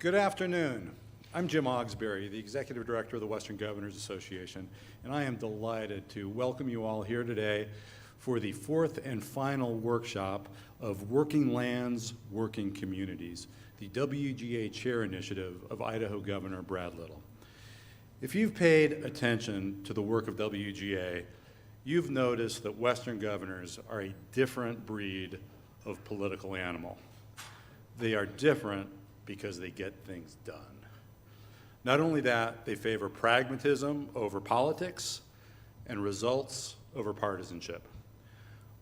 Good afternoon. I'm Jim Ogsbury, the Executive Director of the Western Governors Association, and I am delighted to welcome you all here today for the fourth and final workshop of Working Lands, Working Communities, the WGA Chair Initiative of Idaho Governor Brad Little. If you've paid attention to the work of WGA, you've noticed that Western governors are a different breed of political animal. They are different because they get things done. Not only that, they favor pragmatism over politics and results over partisanship.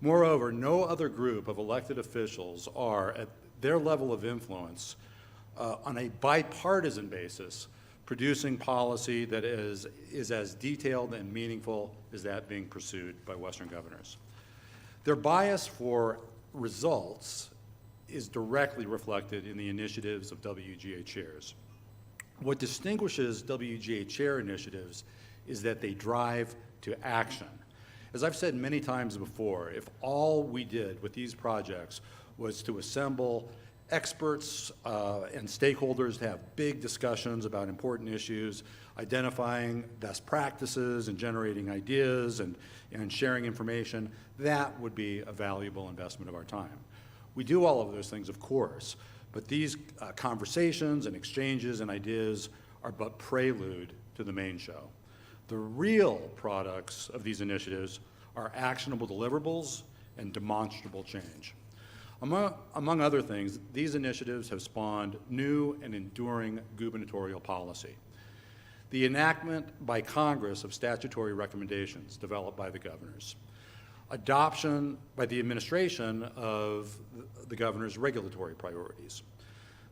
Moreover, no other group of elected officials are, at their level of influence, on a bipartisan basis, producing policy that is as detailed and meaningful as that being pursued by Western governors. Their bias for results is directly reflected in the initiatives of WGA chairs. What distinguishes WGA chair initiatives is that they drive to action. As I've said many times before, if all we did with these projects was to assemble experts and stakeholders to have big discussions about important issues, identifying best practices and generating ideas and sharing information, that would be a valuable investment of our time. We do all of those things, of course, but these conversations and exchanges and ideas are but prelude to the main show. The real products of these initiatives are actionable deliverables and demonstrable change. Among other things, these initiatives have spawned new and enduring gubernatorial policy. The enactment by Congress of statutory recommendations developed by the governors. Adoption by the administration of the governor's regulatory priorities.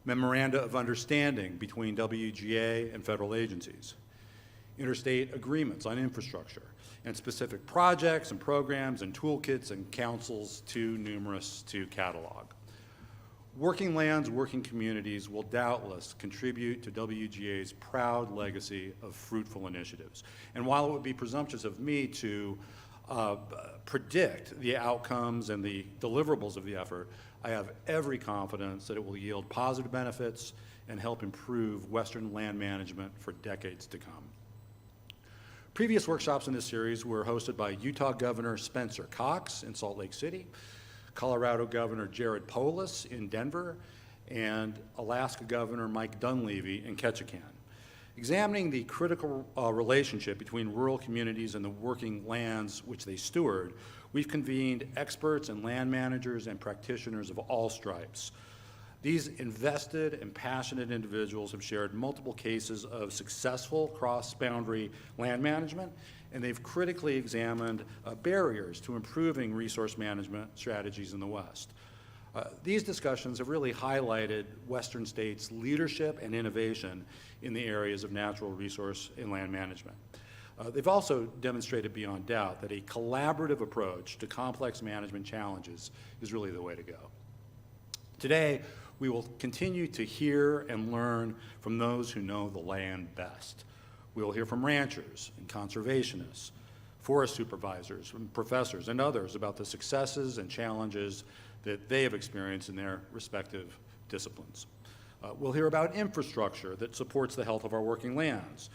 Memoranda of understanding between WGA and federal agencies. Interstate agreements on infrastructure, and specific projects and programs and toolkits and councils too numerous to catalog. Working Lands, Working Communities will doubtless contribute to WGA's proud legacy of fruitful initiatives. And while it would be presumptuous of me to predict the outcomes and the deliverables of the effort, I have every confidence that it will yield positive benefits and help improve Western land management for decades to come. Previous workshops in this series were hosted by Utah Governor Spencer Cox in Salt Lake City, Colorado Governor Jared Polis in Denver, and Alaska Governor Mike Dunleavy in Ketchikan. Examining the critical relationship between rural communities and the working lands which they steward, we've convened experts and land managers and practitioners of all stripes. These invested and passionate individuals have shared multiple cases of successful cross-boundary land management, and they've critically examined barriers to improving resource management strategies in the West. These discussions have really highlighted Western states' leadership and innovation in the areas of natural resource and land management. They've also demonstrated beyond doubt that a collaborative approach to complex management challenges is really the way to go. Today, we will continue to hear and learn from those who know the land best. We will hear from ranchers and conservationists, forest supervisors, and professors, and others about the successes and challenges that they have experienced in their respective disciplines. We'll hear about infrastructure that supports the health of our working lands,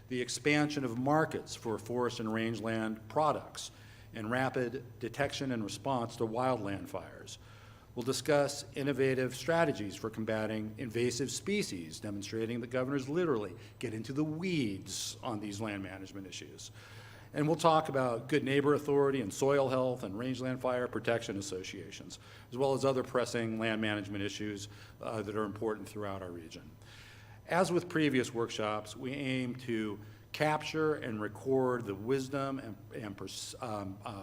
the expansion of markets for forest and rangeland products, and rapid detection and response to wildland fires. We'll discuss innovative strategies for combating invasive species, demonstrating that governors literally get into the weeds on these land management issues. And we'll talk about good neighbor authority and soil health and rangeland fire protection associations, as well as other pressing land management issues that are important throughout our region. As with previous workshops, we aim to capture and record the wisdom and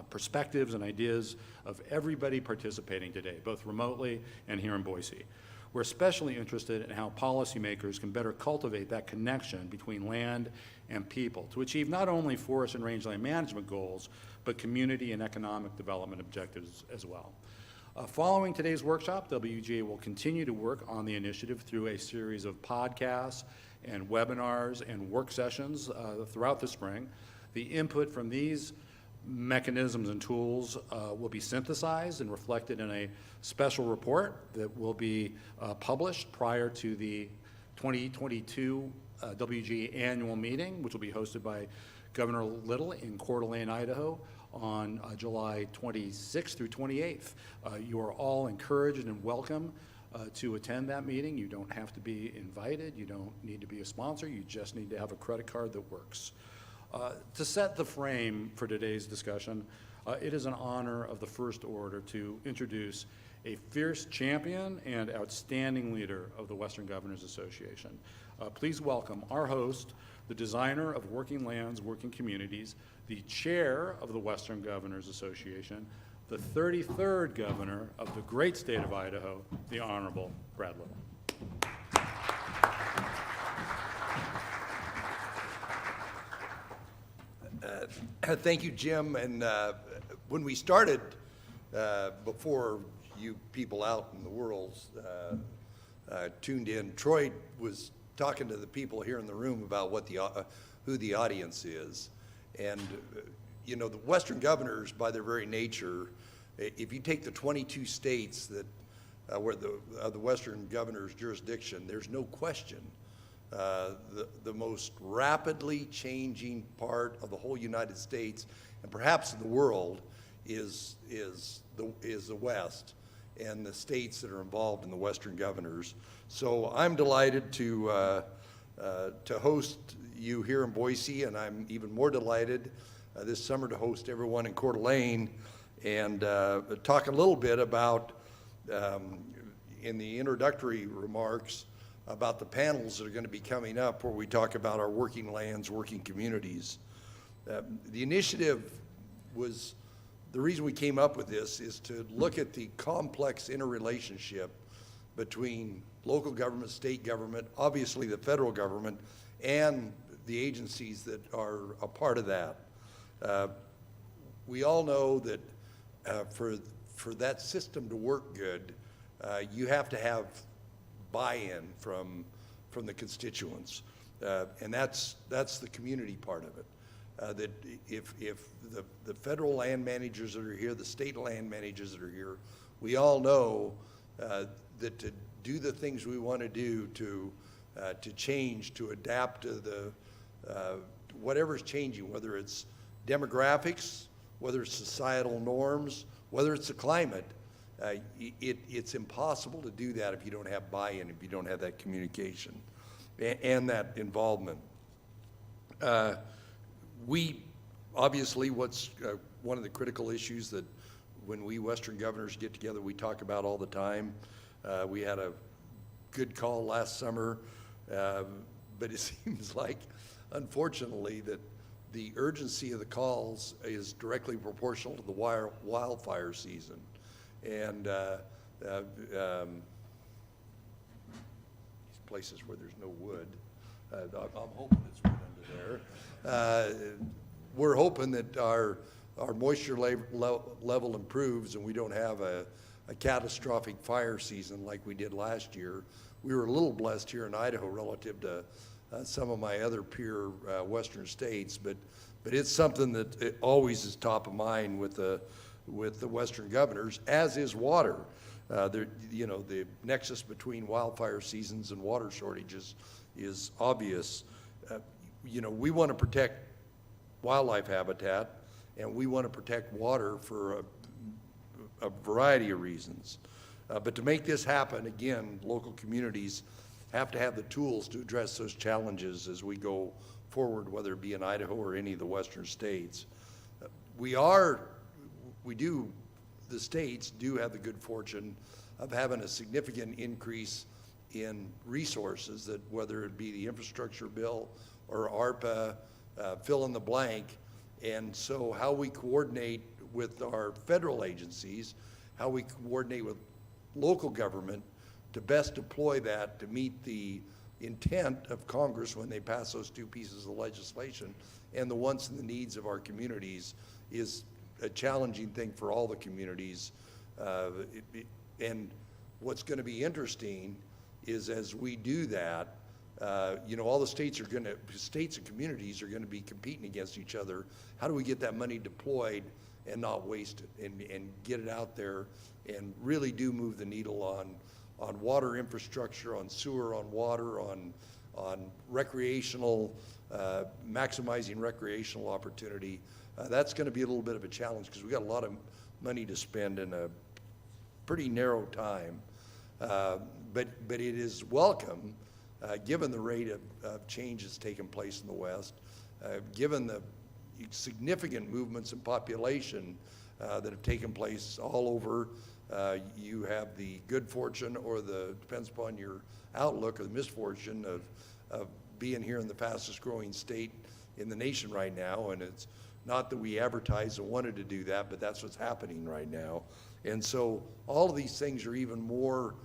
perspectives and ideas of everybody participating today, both remotely and here in Boise. We're especially interested in how policymakers can better cultivate that connection between land and people to achieve not only forest and rangeland management goals, but community and economic development objectives as well. Following today's workshop, WGA will continue to work on the initiative through a series of podcasts and webinars and work sessions throughout the spring. The input from these mechanisms and tools will be synthesized and reflected in a special report that will be published prior to the 2022 WGA annual meeting, which will be hosted by Governor Little in Coeur d'Alene, Idaho, on July 26th through 28th. You are all encouraged and welcome to attend that meeting. You don't have to be invited. You don't need to be a sponsor. You just need to have a credit card that works. To set the frame for today's discussion, it is an honor of the First Order to introduce a fierce champion and outstanding leader of the Western Governors Association. Please welcome our host, the designer of Working Lands, Working Communities, the chair of the Western Governors Association, the 33rd governor of the great state of Idaho, the Honorable Brad Little. Thank you, Jim. And when we started, before you people out in the world tuned in, Troy was talking to the people here in the room about what who the audience is. And you know, the Western Governors, by their very nature, if you take the 22 states that where the Western Governors' jurisdiction, there's no question the most rapidly changing part of the whole United States, and perhaps in the world, is the West and the states that are involved in the Western Governors. So I'm delighted to host you here in Boise, and I'm even more delighted this summer to host everyone in Coeur d'Alene and talk a little bit about, in the introductory remarks, about the panels that are going to be coming up where we talk about our working lands, working communities. The initiative was, the reason we came up with this is to look at the complex interrelationship between local government, state government, obviously the federal government, and the agencies that are a part of that. We all know that for that system to work good, you have to have buy-in from the constituents, and that's the community part of it. That if the federal land managers that are here, the state land managers that are here, we all know that to do the things we want to do to change, to adapt to the whatever's changing, whether it's demographics, whether it's societal norms, whether it's the climate, it's impossible to do that if you don't have buy-in, if you don't have that communication and that involvement. We obviously, what's one of the critical issues that when we Western Governors get together, we talk about all the time. We had a good call last summer, but it seems like, unfortunately, that the urgency of the calls is directly proportional to the wildfire season. And these places where there's no wood, I'm hoping it's wood under there. We're hoping that our moisture level improves and we don't have a catastrophic fire season like we did last year. We were a little blessed here in Idaho relative to some of my other peer western states, but it's something that it always is top of mind with the Western Governors, as is water. You know, the nexus between wildfire seasons and water shortages is obvious. You know, we want to protect wildlife habitat, and we want to protect water for a variety of reasons. But to make this happen, again, local communities have to have the tools to address those challenges as we go forward, whether it be in Idaho or any of the western states. The states do have the good fortune of having a significant increase in resources, that whether it be the infrastructure bill or ARPA, fill in the blank. And so how we coordinate with our federal agencies, how we coordinate with local government to best deploy that to meet the intent of Congress when they pass those two pieces of legislation and the wants and the needs of our communities is a challenging thing for all the communities. And what's going to be interesting is as we do that, you know, all the states and communities are going to be competing against each other. How do we get that money deployed and not waste it, and get it out there and really do move the needle water infrastructure, on sewer, on water, on recreational, maximizing recreational opportunity. That's going to be a little bit of a challenge because we got a lot of money to spend in a pretty narrow time. But it is welcome, given the rate of change that's taken place in the West, given the significant movements in population that have taken place all over. You have the good fortune, or depends upon your outlook, or the misfortune of being here in the fastest growing state in the nation right now. And it's not that we advertised and wanted to do that, but that's what's happening right now. And so all of these things are even more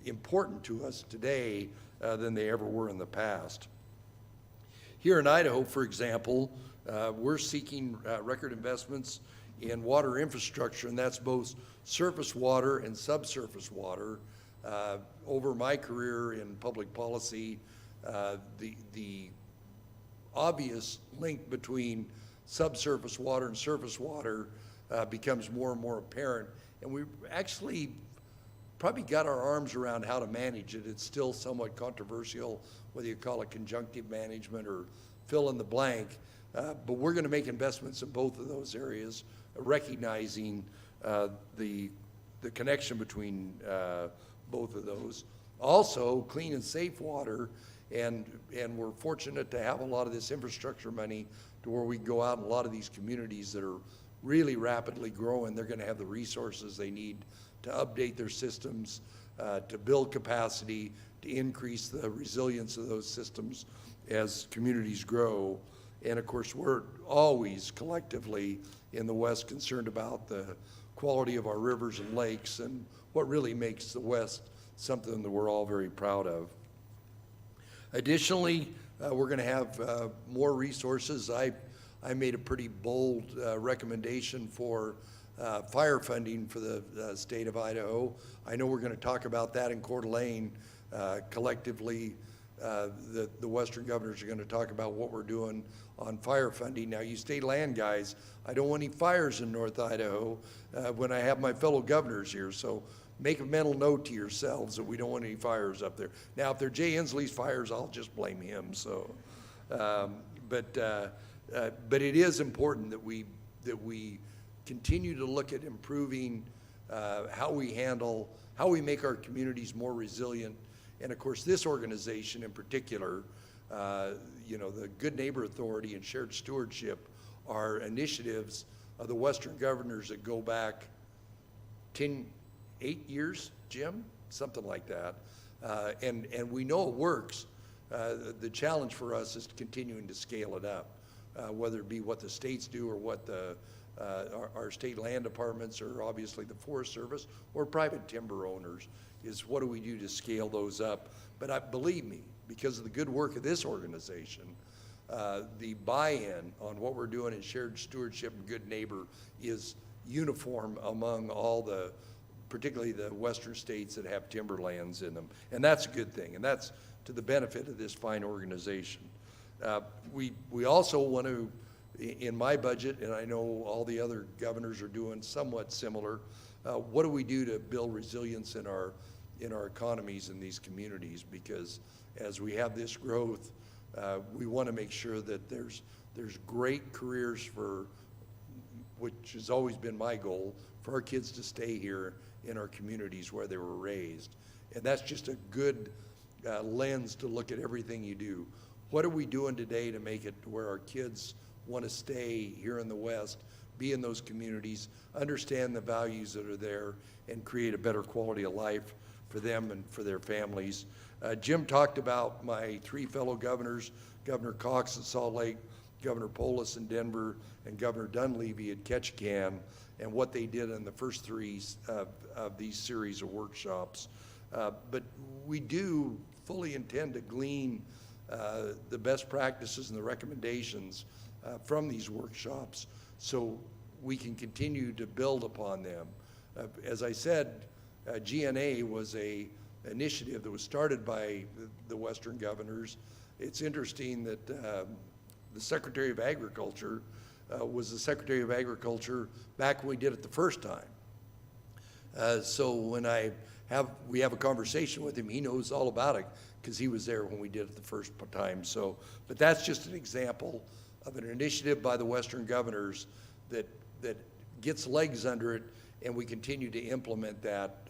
important to us today than they ever were in the past. Here in Idaho, for example, we're seeking record investments in water infrastructure, and that's both surface water and subsurface water. Over my career in public policy, the obvious link between subsurface water and surface water becomes more and more apparent, and we actually probably got our arms around how to manage it. It's still somewhat controversial, whether you call it conjunctive management or fill in the blank, but we're going to make investments in both of those areas, recognizing the connection between both of those. Also, clean and safe water, and we're fortunate to have a lot of this infrastructure money to where we can go out in a lot of these communities that are really rapidly growing. They're going to have the resources they need to update their systems, to build capacity, to increase the resilience of those systems as communities grow. And of course, we're always collectively in the West concerned about the quality of our rivers and lakes and what really makes the West something that we're all very proud of. Additionally, we're going to have more resources. I made a pretty bold recommendation for fire funding for the state of Idaho. I know we're going to talk about that in Coeur d'Alene. Collectively, the Western governors are going to talk about what we're doing on fire funding. Now, you state land guys, I don't want any fires in North Idaho when I have my fellow governors here. So make a mental note to yourselves that we don't want any fires up there. Now, if they're Jay Inslee's fires, I'll just blame him. So, but it is important that we continue to look at improving how we make our communities more resilient. And of course, this organization in particular, the Good Neighbor Authority and Shared Stewardship are initiatives of the Western governors that go back 8 years, Jim, something like that. And we know it works. The challenge for us is continuing to scale it up, whether it be what the states do or what our state land departments, or obviously the Forest Service, or private timber owners, is what do we do to scale those up. But believe me, because of the good work of this organization, the buy-in on what we're doing in shared stewardship and good neighbor is uniform among all particularly the western states that have timberlands in them. And that's a good thing, and that's to the benefit of this fine organization. We also want to, in my budget, and I know all the other governors are doing somewhat similar, what do we do to build resilience in our economies in these communities? Because as we have this growth, we want to make sure that there's great careers which has always been my goal, for our kids to stay here in our communities where they were raised. And that's just a good lens to look at everything you do. What are we doing today to make it to where our kids want to stay here in the West, be in those communities, understand the values that are there, and create a better quality of life for them and for their families? Jim talked about my three fellow governors, Governor Cox at Salt Lake, Governor Polis in Denver, and Governor Dunleavy at Ketchikan, and what they did in the first three of these series of workshops. But we do fully intend to glean the best practices and the recommendations from these workshops so we can continue to build upon them. As I said, GNA was an initiative that was started by the Western governors. It's interesting that the Secretary of Agriculture was the Secretary of Agriculture back when we did it the first time. So when we have a conversation with him, he knows all about it because he was there when we did it the first time. So, but that's just an example of an initiative by the Western governors that gets legs under it, and we continue to implement that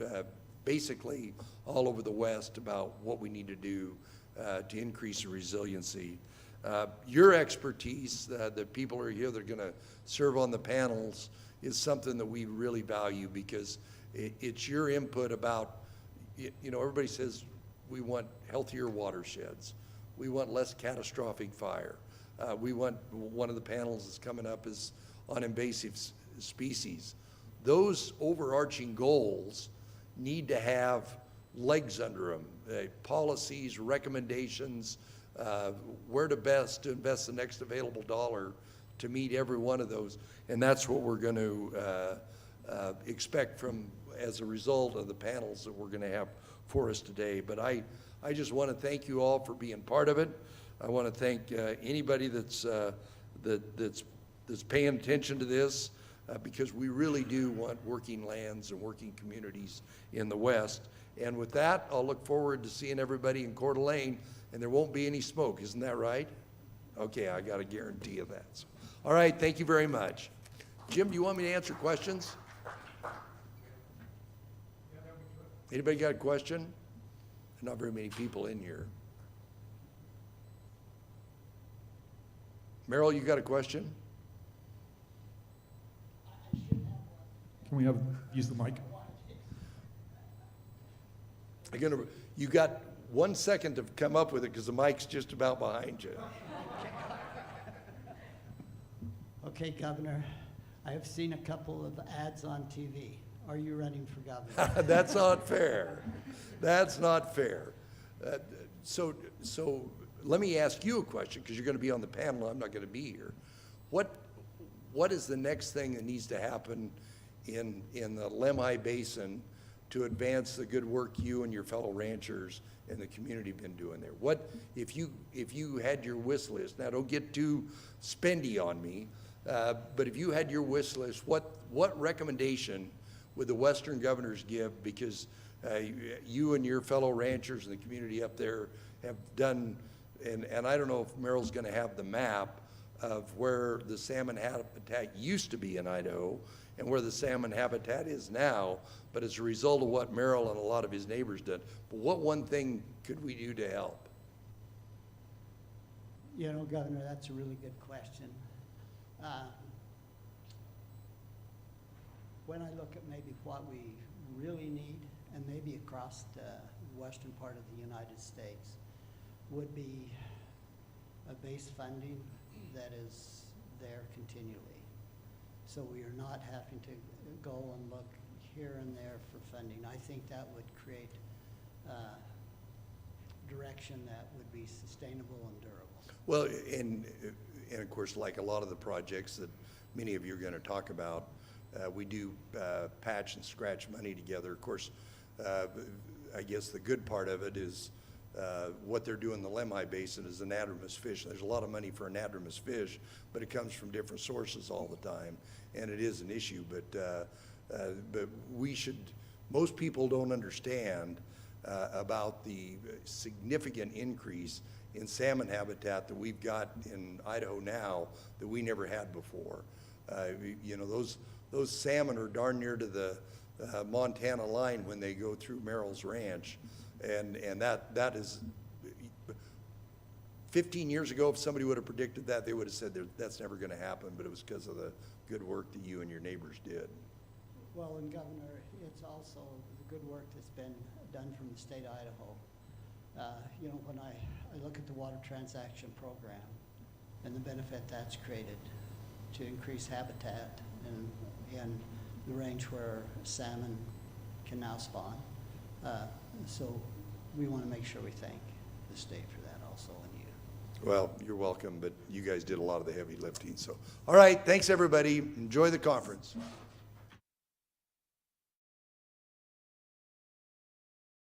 basically all over the West about what we need to do to increase the resiliency. Your expertise, the people who are here that are going to serve on the panels, is something that we really value because it's your input about, you know, everybody says we want healthier watersheds. We want less catastrophic fire. We want, one of the panels that's coming up is on invasive species. Those overarching goals need to have legs under them, policies, recommendations, where to best to invest the next available dollar to meet every one of those. And that's what we're going to expect from, as a result of the panels that we're going to have for us today. But I just want to thank you all for being part of it. I want to thank anybody that's paying attention to this, because we really do want working lands and working communities in the West. And with that, I'll look forward to seeing everybody in Coeur d'Alene, and there won't be any smoke, isn't that right? Okay, I got a guarantee of that. So, all right, thank you very much. Jim, do you want me to answer questions? Anybody got a question? Not very many people in here. Merrill, you got a question? Can we use the mic? You got 1 second to come up with it because the mic's just about behind you. Okay, Governor, I have seen a couple of ads on TV. Are you running for governor? That's not fair. That's not fair. So let me ask you a question, because you're going to be on the panel. I'm not going to be here. What is the next thing that needs to happen in the Lemhi Basin to advance the good work you and your fellow ranchers and the community have been doing there? What if you had your wish list? Now, don't get too spendy on me, but if you had your wish list, what recommendation would the Western governors give? Because you and your fellow ranchers and the community up there have done, and I don't know if Merrill's going to have the map of where the salmon habitat used to be in Idaho and where the salmon habitat is now, but as a result of what Merrill and a lot of his neighbors did. But what one thing could we do to help? You know, Governor, that's a really good question. When I look at maybe what we really need, and maybe across the western part of the United States, would be a base funding that is there continually. So we are not having to go and look here and there for funding. I think that would create direction that would be sustainable and durable. Well, and of course, like a lot of the projects that many of you are going to talk about, we do patch and scratch money together. Of course, I guess the good part of it is what they're doing in the Lemhi Basin is anadromous fish. There's a lot of money for anadromous fish, but it comes from different sources all the time, and it is an issue. But we should, most people don't understand about the significant increase in salmon habitat that we've got in Idaho now that we never had before. You know, those salmon are darn near to the Montana line when they go through Merrill's ranch. And that is, 15 years ago, if somebody would have predicted that, they would have said that's never going to happen, but it was because of the good work that you and your neighbors did. Well, and Governor, it's also the good work that's been done from the state of Idaho. You know, when I look at the water transaction program and the benefit that's created to increase habitat in the range where salmon can now spawn. So we want to make sure we thank the state for that also, and you. Well, you're welcome, but you guys did a lot of the heavy lifting. So, all right, thanks everybody. Enjoy the conference.